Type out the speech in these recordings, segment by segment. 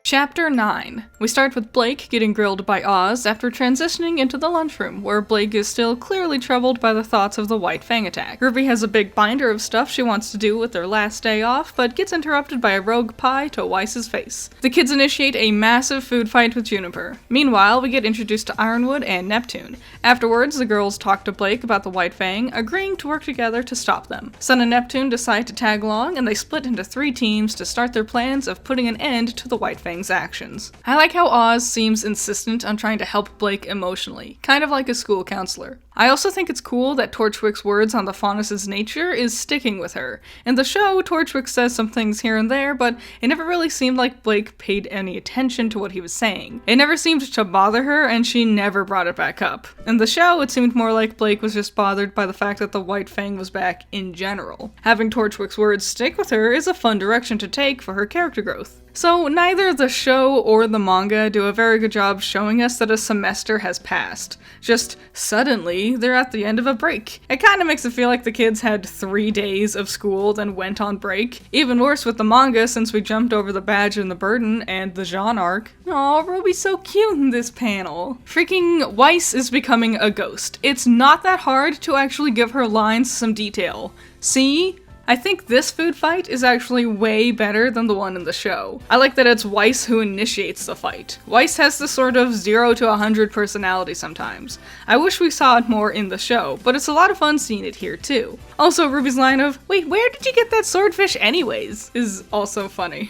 Chapter 9. We start with Blake getting grilled by Oz after transitioning into the lunchroom, where Blake is still clearly troubled by the thoughts of the White Fang attack. Ruby has a big binder of stuff she wants to do with their last day off, but gets interrupted by a rogue pie to Weiss's face. The kids initiate a massive food fight with Juniper. Meanwhile, we get introduced to Ironwood and Neptune. Afterwards, the girls talk to Blake about the White Fang, agreeing to work together to stop them. Sun and Neptune decide to tag along, and they split into 3 teams to start their plans of putting an end to the White Fang's actions. I like how Oz seems insistent on trying to help Blake emotionally, kind of like a school counselor. I also think it's cool that Torchwick's words on the Faunus' nature is sticking with her. In the show, Torchwick says some things here and there, but it never really seemed like Blake paid any attention to what he was saying. It never seemed to bother her, and she never brought it back up. In the show, it seemed more like Blake was just bothered by the fact that the White Fang was back in general. Having Torchwick's words stick with her is a fun direction to take for her character growth. So neither the show or the manga do a very good job showing us that a semester has passed. Just suddenly, they're at the end of a break. It kind of makes it feel like the kids had 3 days of school, then went on break. Even worse with the manga, since we jumped over the badge and the burden and the Jean arc. Aw, Ruby's so cute in this panel. Freaking Weiss is becoming a ghost. It's not that hard to actually give her lines some detail. See? I think this food fight is actually way better than the one in the show. I like that it's Weiss who initiates the fight. Weiss has this sort of 0 to 100 personality sometimes. I wish we saw it more in the show, but it's a lot of fun seeing it here too. Also, Ruby's line of, "Wait, where did you get that swordfish anyways?" is also funny.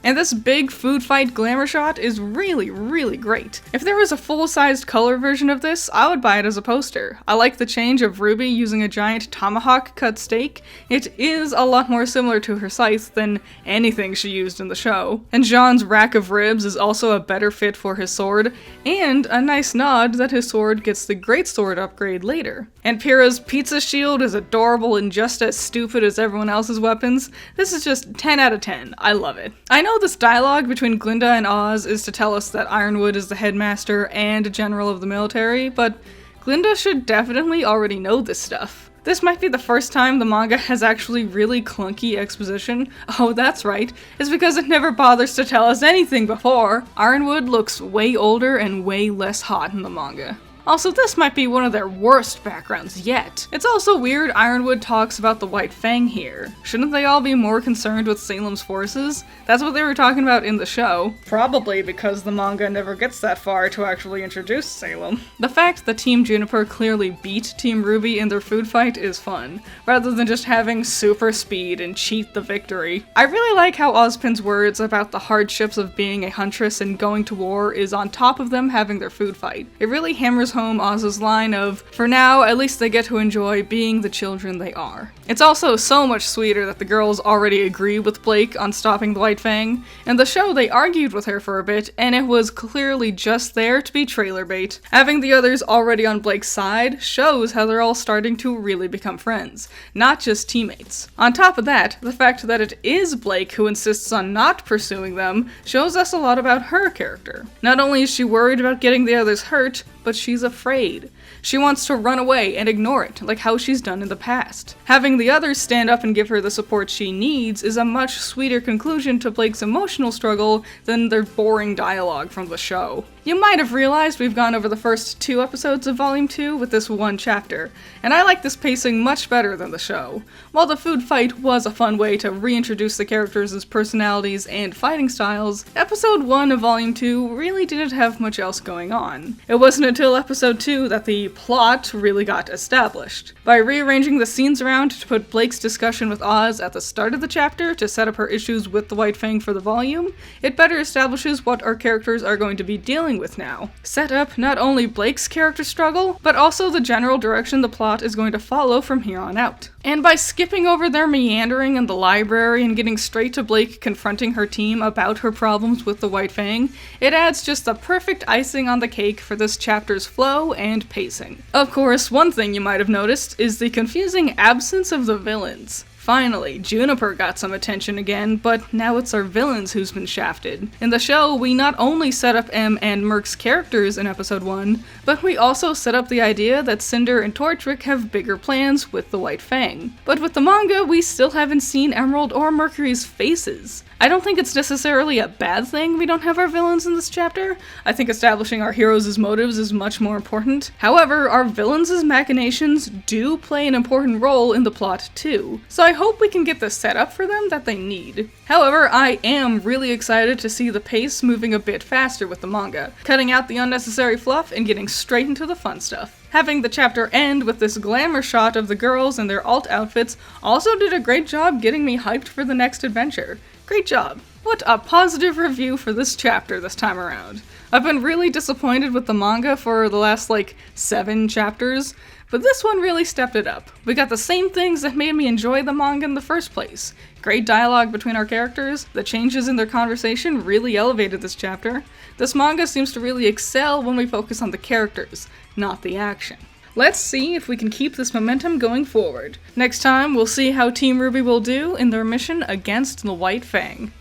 And this big food fight glamour shot is really, really great. If there was a full-sized color version of this, I would buy it as a poster. I like the change of Ruby using a giant tomahawk cut steak. It is a lot more similar to her scythe than anything she used in the show. And Jean's rack of ribs is also a better fit for his sword, and a nice nod that his sword gets the greatsword upgrade later. And Pyrrha's pizza shield is adorable and just as stupid as everyone else's weapons. This is just 10 out of 10. I love it. I know this dialogue between Glinda and Oz is to tell us that Ironwood is the headmaster and general of the military, but Glinda should definitely already know this stuff. This might be the first time the manga has actually really clunky exposition. Oh, that's right. It's because it never bothers to tell us anything before. Ironwood looks way older and way less hot in the manga. Also, this might be one of their worst backgrounds yet. It's also weird Ironwood talks about the White Fang here. Shouldn't they all be more concerned with Salem's forces? That's what they were talking about in the show. Probably because the manga never gets that far to actually introduce Salem. The fact that Team Juniper clearly beat Team RWBY in their food fight is fun, rather than just having super speed and cheat the victory. I really like how Ozpin's words about the hardships of being a huntress and going to war is on top of them having their food fight. It really hammers home Oz's line of, for now, at least they get to enjoy being the children they are. It's also so much sweeter that the girls already agree with Blake on stopping the White Fang. In the show, they argued with her for a bit, and it was clearly just there to be trailer bait. Having the others already on Blake's side shows how they're all starting to really become friends, not just teammates. On top of that, the fact that it is Blake who insists on not pursuing them shows us a lot about her character. Not only is she worried about getting the others hurt, but she's afraid. She wants to run away and ignore it, like how she's done in the past. Having the others stand up and give her the support she needs is a much sweeter conclusion to Blake's emotional struggle than their boring dialogue from the show. You might have realized we've gone over the first 2 episodes of Volume 2 with this one chapter, and I like this pacing much better than the show. While the food fight was a fun way to reintroduce the characters' personalities and fighting styles, Episode 1 of Volume 2 really didn't have much else going on. It wasn't until Episode 2 that the plot really got established. By rearranging the scenes around to put Blake's discussion with Oz at the start of the chapter to set up her issues with the White Fang for the volume, it better establishes what our characters are going to be dealing with now. Set up not only Blake's character struggle, but also the general direction the plot is going to follow from here on out. And by skipping over their meandering in the library and getting straight to Blake confronting her team about her problems with the White Fang, it adds just the perfect icing on the cake for this chapter's flow and pacing. Of course, one thing you might have noticed is the confusing absence of the villains. Finally, Juniper got some attention again, but now it's our villains who's been shafted. In the show, we not only set up M and Merc's characters in episode 1, but we also set up the idea that Cinder and Torchwick have bigger plans with the White Fang. But with the manga, we still haven't seen Emerald or Mercury's faces. I don't think it's necessarily a bad thing we don't have our villains in this chapter. I think establishing our heroes' motives is much more important. However, our villains' machinations do play an important role in the plot too, so I hope we can get the setup for them that they need. However, I am really excited to see the pace moving a bit faster with the manga, cutting out the unnecessary fluff and getting straight into the fun stuff. Having the chapter end with this glamour shot of the girls in their alt outfits also did a great job getting me hyped for the next adventure. Great job. What a positive review for this chapter this time around. I've been really disappointed with the manga for the last 7 chapters, but this one really stepped it up. We got the same things that made me enjoy the manga in the first place. Great dialogue between our characters, the changes in their conversation really elevated this chapter. This manga seems to really excel when we focus on the characters, not the action. Let's see if we can keep this momentum going forward. Next time, we'll see how Team RWBY will do in their mission against the White Fang.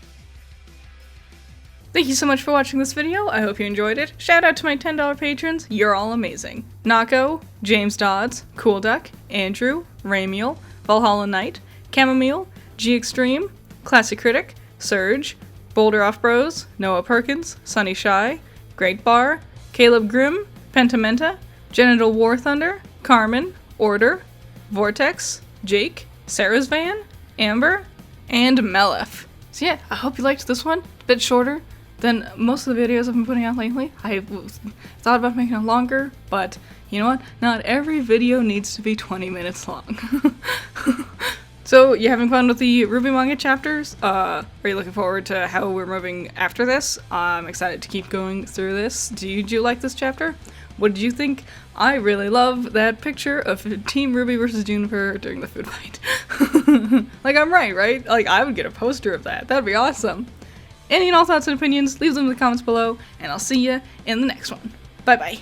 Thank you so much for watching this video, I hope you enjoyed it. Shout out to my $10 patrons, you're all amazing. Nako, James Dodds, Cool Duck, Andrew, Ramiel, Valhalla Knight, Chamomile, G Extreme, Classic Critic, Surge, Boulder Off Bros, Noah Perkins, Sunny Shy, Great Bar, Caleb Grimm, Pentamenta, Genital War Thunder, Carmen, Order, Vortex, Jake, Sarah's Van, Amber, and Melef. So yeah, I hope you liked this one. A bit shorter than most of the videos I've been putting out lately. I thought about making it longer, but you know what? Not every video needs to be 20 minutes long. So, you having fun with the RWBY Manga chapters? Are you looking forward to how we're moving after this? I'm excited to keep going through this. Did you like this chapter? What did you think? I really love that picture of Team RWBY versus Juniper during the food fight. I'm right? I would get a poster of that. That'd be awesome. Any and all thoughts and opinions, leave them in the comments below, and I'll see you in the next one. Bye-bye.